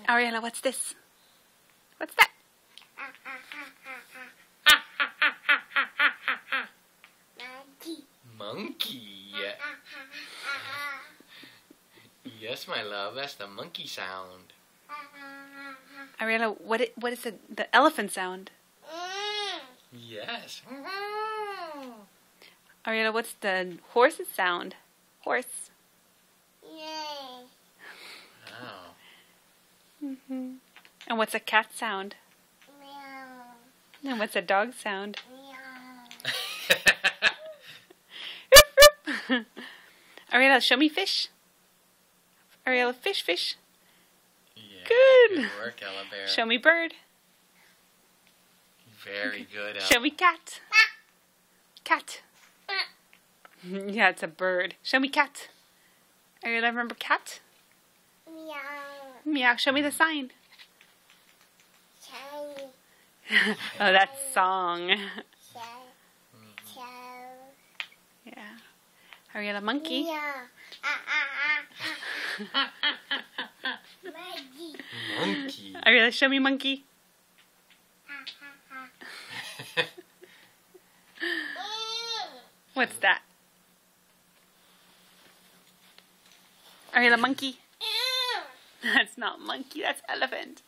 Ariella, what's this? What's that? Monkey. Yes, my love, that's the monkey sound. Ariella, what is the elephant sound? Yes. Ariella, what's the horse's sound? Horse. Wow. Mm-hmm. And what's a cat sound? Meow. And what's a dog sound? Meow. Ariella, show me fish. Ariella, fish, fish. Yeah, Good. Good work, Ella Bear. Show me bird. Very good, Ella. Show me cat. Cat. Yeah, it's a bird. Show me cat. Ariella, remember cat? Meow. Meow. Show me the sign. Chow. Oh, that's song. Chow. Chow. Yeah. Ariella, monkey. Meow. Monkey. Monkey. Ariella, show me monkey. What's that? Ariella, monkey. That's not monkey, that's elephant.